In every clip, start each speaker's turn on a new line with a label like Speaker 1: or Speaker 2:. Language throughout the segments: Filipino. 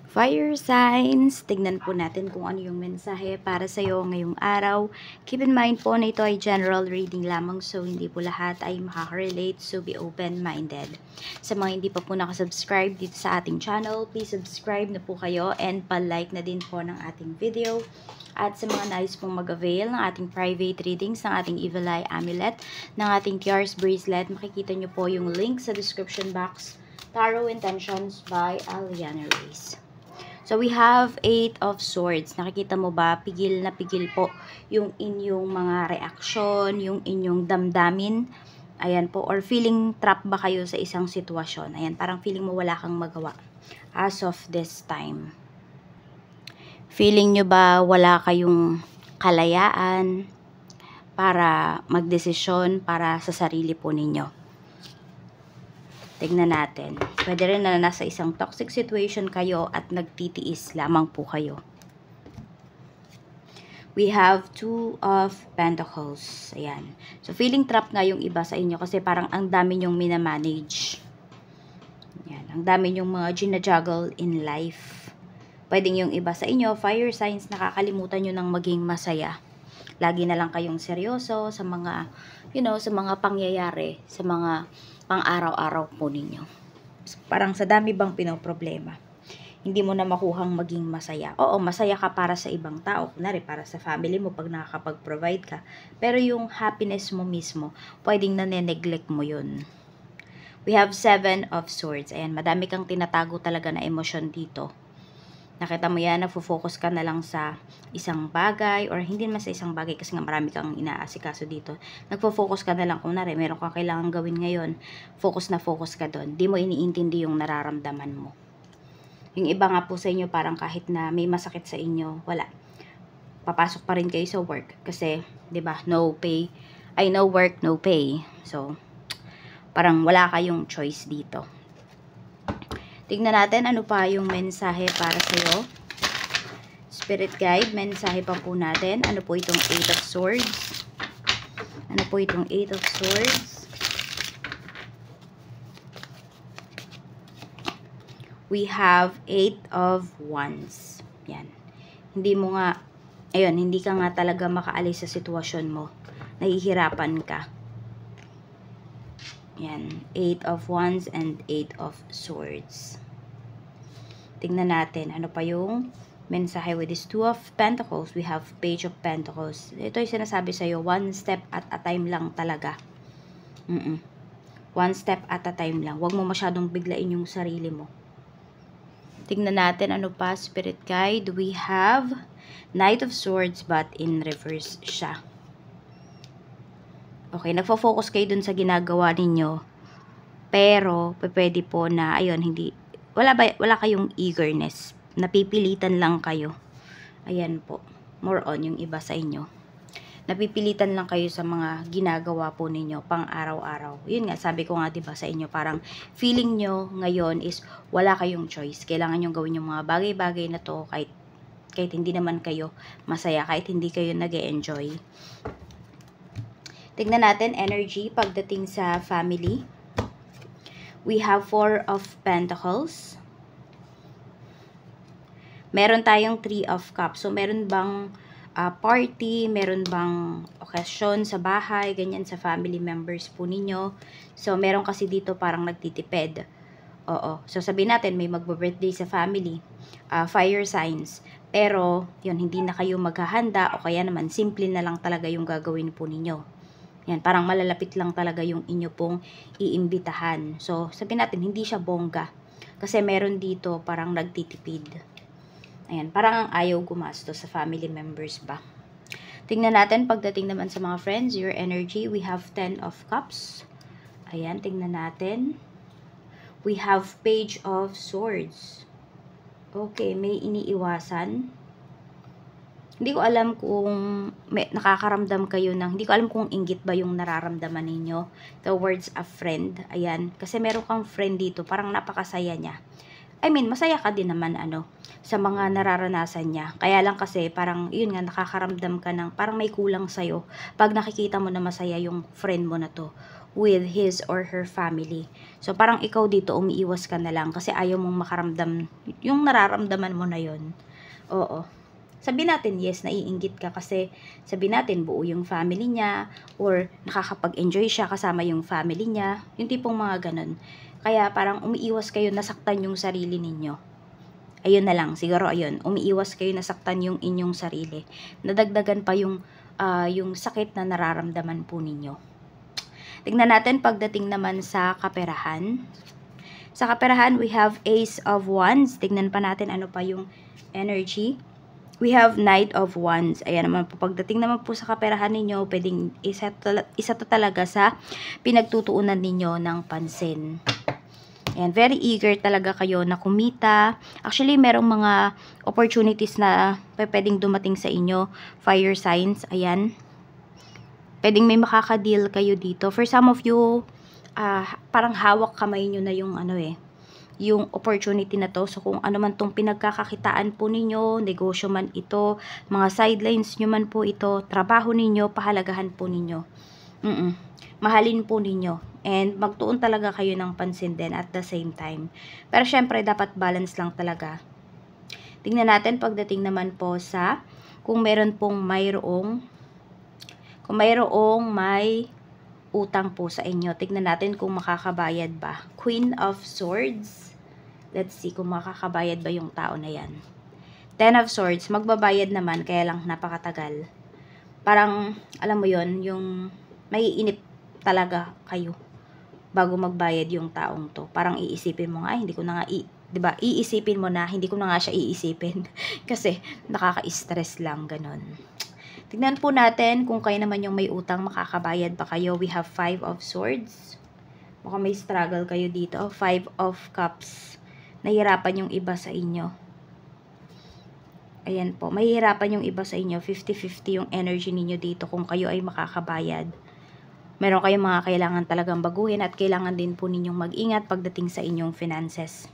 Speaker 1: Fire signs, tignan po natin kung ano yung mensahe para sa iyo ngayong araw. Keep in mind po na ito ay general reading lamang, so hindi po lahat ay makaka-relate, so be open-minded. Sa mga hindi pa po nakasubscribe dito sa ating channel, please subscribe na po kayo and pa-like na din po ng ating video. At sa mga nais pong mag-avail ng ating private readings, ng ating Evil Eye Amulet, ng ating Tiaras Bracelet, makikita nyo po yung link sa description box. Tarot Intentions by Aliana Reyes. So, we have 8 of Swords. Nakikita mo ba? Pigil na pigil po yung inyong mga reaksyon, yung inyong damdamin. Ayan po. Or feeling trap ba kayo sa isang sitwasyon? Ayan, parang feeling mo wala kang magawa as of this time. Feeling nyo ba wala kayong kalayaan para magdesisyon para sa sarili po ninyo? Tignan natin. Pwede rin na nasa isang toxic situation kayo at nagtitiis lamang po kayo. We have 2 of Pentacles. Ayan. So, feeling trap nga yung iba sa inyo kasi parang ang dami nyong minamanage. Ayan. Ang dami nyong mga ginajuggle in life. Pwedeng yung iba sa inyo, fire signs, nakakalimutan nyo ng maging masaya. Lagi na lang kayong seryoso sa mga, sa mga pangyayari, sa mga pang-araw-araw po ninyo. Parang sa dami bang pinoproblema, hindi mo na makuhang maging masaya. Oo, masaya ka para sa ibang tao, kunwari para sa family mo pag nakakapag-provide ka. Pero yung happiness mo mismo, pwedeng nane-neglect mo yun. We have 7 of Swords. Ayan, madami kang tinatago talaga na emosyon dito. Nakita mo yan, nagfo-focus ka na lang sa isang bagay, or hindi naman sa isang bagay kasi nga marami kang inaasikaso dito. Nagfo-focus ka na lang, kung nari, meron kang kailangan gawin ngayon, focus na focus ka doon. Di mo iniintindi yung nararamdaman mo. Yung iba nga po sa inyo, parang kahit na may masakit sa inyo, wala. Papasok pa rin kayo sa work. Kasi, di ba, no work, no pay. So, parang wala kayong choice dito. Tignan natin ano pa yung mensahe para sa'yo. Spirit Guide, mensahe pa po natin. Ano po itong 8 of Swords? Ano po itong 8 of Swords? We have 8 of Wands. Yan. Hindi mo nga, ayun, hindi ka nga talaga makaalis sa sitwasyon mo. Nahihirapan ka. Yan, 8 of Wands and 8 of Swords. Tingnan natin, ano pa yung mensahe with this 2 of Pentacles. We have Page of Pentacles. Ito yung sinasabi sa'yo, one step at a time lang talaga. One step at a time lang. Huwag mo masyadong biglain yung sarili mo. Tingnan natin, ano pa, Spirit Guide. We have Knight of Swords but in reverse siya. Okay, nagfo-focus kayo dun sa ginagawa ninyo. Pero, pwede po na, ayun, wala kayong eagerness. Napipilitan lang kayo. Ayan po. More on yung iba sa inyo. Napipilitan lang kayo sa mga ginagawa po ninyo pang araw-araw. Yun nga, sabi ko nga diba sa inyo, parang feeling nyo ngayon is wala kayong choice. Kailangan nyo gawin yung mga bagay-bagay na to kahit hindi naman kayo masaya, kahit hindi kayo nag-e-enjoy. Tignan natin energy pagdating sa family. We have 4 of Pentacles. Meron tayong 3 of Cups. So, meron bang party, meron bang okasyon sa bahay, ganyan sa family members po ninyo. So, meron kasi dito parang nagtitipid. Oo. So, sabihin natin, may magbo-birthday sa family. Fire signs. Pero, yun, hindi na kayo maghahanda o kaya naman, simple na lang talaga yung gagawin po ninyo. Yan, parang malalapit lang talaga yung inyo pong iimbitahan. So, sabihin natin, hindi siya bongga. Kasi meron dito parang nagtitipid. Ayan, parang ayaw gumasto sa family members ba. Tingnan natin, pagdating naman sa mga friends, your energy, we have 10 of Cups. Ayan, tingnan natin. We have Page of Swords. Okay, may iniiwasan. Hindi ko alam kung nakakaramdam kayo ng, hindi ko alam kung inggit ba yung nararamdaman ninyo towards a friend. Ayan, kasi meron kang friend dito, parang napakasaya niya. I mean, masaya ka din naman sa mga nararanasan niya. Kaya lang kasi parang yun nga, nakakaramdam ka ng parang may kulang sa'yo pag nakikita mo na masaya yung friend mo na to. with his or her family. So, parang ikaw dito, umiiwas ka na lang kasi ayaw mong makaramdam yung nararamdaman mo na yon. Oo. Sabihin natin, yes, naiinggit ka kasi sabihin natin, buo yung family niya or nakakapag-enjoy siya kasama yung family niya. Yung tipong mga ganun. Kaya parang umiiwas kayo, nasaktan yung sarili ninyo. Ayun na lang, siguro ayun, umiiwas kayo, nasaktan yung inyong sarili. Nadagdagan pa yung sakit na nararamdaman po ninyo. Tingnan natin pagdating naman sa kaperahan. Sa kaperahan, we have Ace of Wands. Tingnan pa natin ano pa yung energy. We have Knight of Wands. Ayan naman po, pagdating naman po sa kaperahan ninyo, pwedeng isa to talaga sa pinagtutuunan ninyo ng pansin. And very eager talaga kayo na kumita. Actually, merong mga opportunities na pwedeng dumating sa inyo. Fire signs, ayan. Pwedeng may makaka-deal kayo dito. For some of you, parang hawak kamay nyo na yung yung opportunity na to. So, kung ano man tong pinagkakakitaan po ninyo, negosyo man ito, mga sidelines nyo man po ito, trabaho ninyo, pahalagahan po ninyo. Mahalin po ninyo. And magtuon talaga kayo ng pansin din at the same time. Pero syempre, dapat balance lang talaga. Tingnan natin pagdating naman po sa kung meron pong mayroong may utang po sa inyo. Tingnan natin kung makakabayad ba. Queen of Swords. Let's see kung makakabayad ba yung tao na yan. Ten of Swords. Magbabayad naman, kaya lang napakatagal. Parang, alam mo yon, yung maiinip talaga kayo bago magbayad yung taong to. Parang iisipin mo nga, hindi ko na nga, diba? Iisipin mo na, hindi ko na nga siya iisipin. Kasi, nakaka-stress lang, ganun. Tignan po natin kung kayo naman yung may utang, makakabayad ba kayo. We have 5 of Swords. Mukhang may struggle kayo dito. 5 of Cups. Nahihirapan yung iba sa inyo. Ayan po. Mahihirapan yung iba sa inyo. 50-50 yung energy ninyo dito kung kayo ay makakabayad. Meron kayong mga kailangan talagang baguhin at kailangan din po ninyong mag-ingat pagdating sa inyong finances.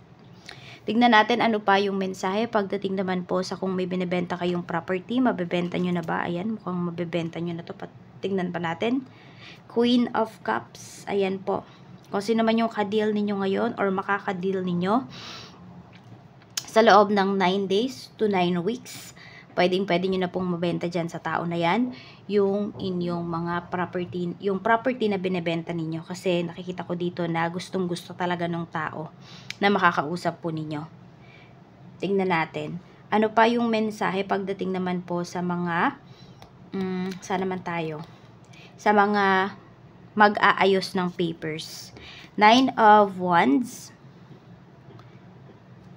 Speaker 1: Tignan natin ano pa yung mensahe pagdating naman po sa kung may binibenta kayong property, mabebenta nyo na ba? Ayan, mukhang mabebenta nyo na to. Tignan pa natin. Queen of Cups. Ayan po. Kung sino man yung ka-deal ninyo ngayon or makaka-deal ninyo sa loob ng 9 days to 9 weeks, pwede nyo na pong mabenta dyan sa tao na yan yung inyong mga property, yung property na binibenta ninyo. Kasi nakikita ko dito na gustong gusto talaga ng tao na makakausap po ninyo. Tingnan natin. Ano pa yung mensahe pagdating naman po sa mga, saan naman tayo? Sa mga mag-aayos ng papers. 9 of Wands.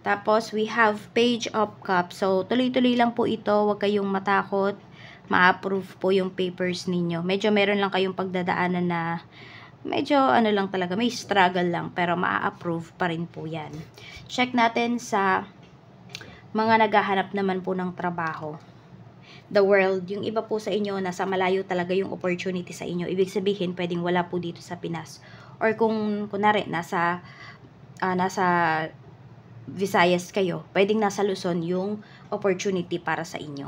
Speaker 1: Tapos, we have Page of Cups. So, tuloy-tuloy lang po ito. Huwag kayong matakot. Ma-approve po yung papers ninyo. Medyo meron lang kayong pagdadaanan na medyo ano lang talaga, may struggle lang. Pero ma-approve pa rin po yan. Check natin sa mga naghahanap naman po ng trabaho. The world, yung iba po sa inyo, nasa malayo talaga yung opportunity sa inyo. Ibig sabihin, pwedeng wala po dito sa Pinas. Or kung, kunwari, nasa Visayas kayo, pwedeng nasa Luzon yung opportunity para sa inyo.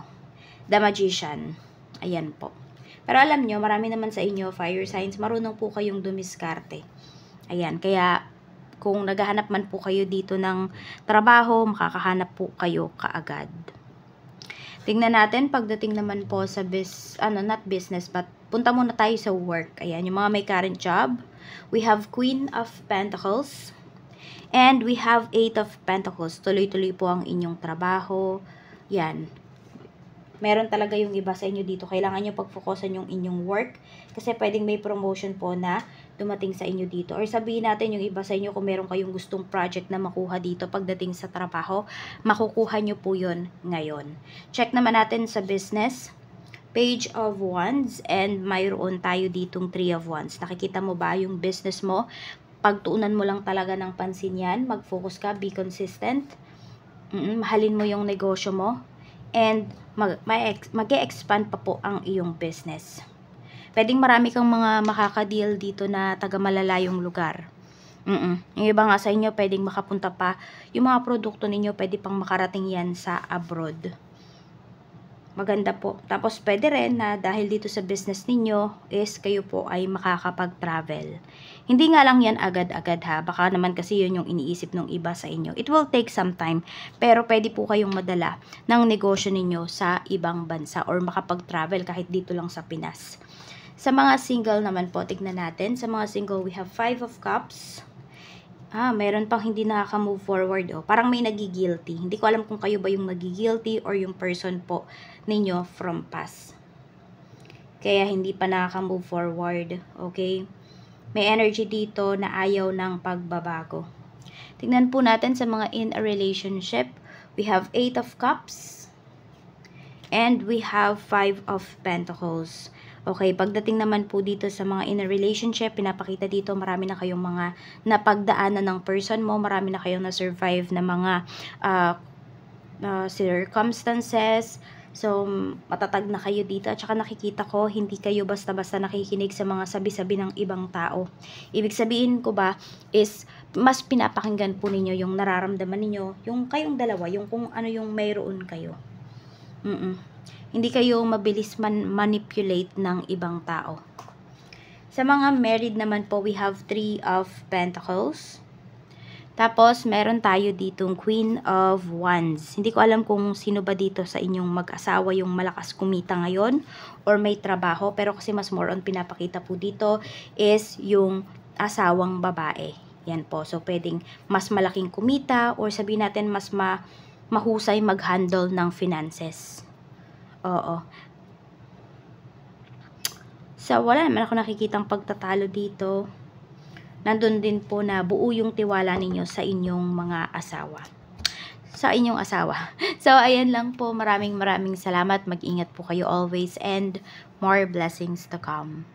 Speaker 1: The Magician. Ayan po. Pero alam nyo, marami naman sa inyo, fire signs, marunong po kayong dumiskarte. Ayan, kaya kung naghahanap man po kayo dito ng trabaho, makakahanap po kayo kaagad. Tingnan natin, pagdating naman po sa not business, but punta muna tayo sa work. Ayan, yung mga may current job. We have Queen of Pentacles. And we have 8 of Pentacles. Tuloy-tuloy po ang inyong trabaho. Yan. Meron talaga yung iba sa inyo dito. Kailangan nyo pag-focusan yung inyong work. Kasi pwedeng may promotion po na dumating sa inyo dito. Or sabihin natin yung iba sa inyo kung meron kayong gustong project na makuha dito pagdating sa trabaho, makukuha nyo po yun ngayon. Check naman natin sa business. Page of Wands. And mayroon tayo ditong 3 of Wands. Nakikita mo ba yung business mo? Pagtuunan mo lang talaga ng pansin yan. Mag-focus ka. Be consistent. Mahalin mo yung negosyo mo. And mag-e-expand pa po ang iyong business. Pwedeng marami kang mga makaka-deal dito na taga malalayong lugar. Yung iba nga sa inyo, pwedeng makapunta pa. Yung mga produkto ninyo, pwede pang makarating yan sa abroad. Maganda po. Tapos, pwede rin na dahil dito sa business ninyo is kayo po ay makakapag-travel. Hindi nga lang yan agad-agad ha. Baka naman kasi yun yung iniisip ng iba sa inyo. It will take some time. Pero pwede po kayong madala ng negosyo ninyo sa ibang bansa or makapag-travel kahit dito lang sa Pinas. Sa mga single naman po, tignan natin. Sa mga single, we have 5 of Cups. Meron pang hindi nakaka-move forward. Parang may nagigilty. Hindi ko alam kung kayo ba yung nagigilty or yung person po ninyo from past. Kaya hindi pa nakaka-move forward. Okay? May energy dito na ayaw ng pagbabago. Tingnan po natin sa mga in a relationship. We have 8 of Cups. And we have 5 of Pentacles. Okay, pagdating naman po dito sa mga in a relationship, pinapakita dito marami na kayong mga napagdaanan ng person mo, marami na kayong na-survive na mga circumstances. So, matatag na kayo dito. At saka nakikita ko, hindi kayo basta-basta nakikinig sa mga sabi-sabi ng ibang tao. Ibig sabihin ko ba is, mas pinapakinggan po ninyo yung nararamdaman ninyo, yung kayong dalawa, yung kung ano yung mayroon kayo. Hindi kayo mabilis manipulate ng ibang tao. Sa mga married naman po, we have 3 of Pentacles. Tapos, meron tayo ditong Queen of Wands. Hindi ko alam kung sino ba dito sa inyong mag-asawa yung malakas kumita ngayon or may trabaho. Pero kasi mas more on pinapakita po dito is yung asawang babae. Yan po. So, pwedeng mas malaking kumita or sabihin natin mas mahusay mag-handle ng finances. Oo. So, wala naman ako nakikitang pagtatalo dito. Nandun din po na buo yung tiwala ninyo sa inyong mga asawa. Sa inyong asawa. So, ayan lang po. Maraming salamat. Mag-ingat po kayo always and more blessings to come.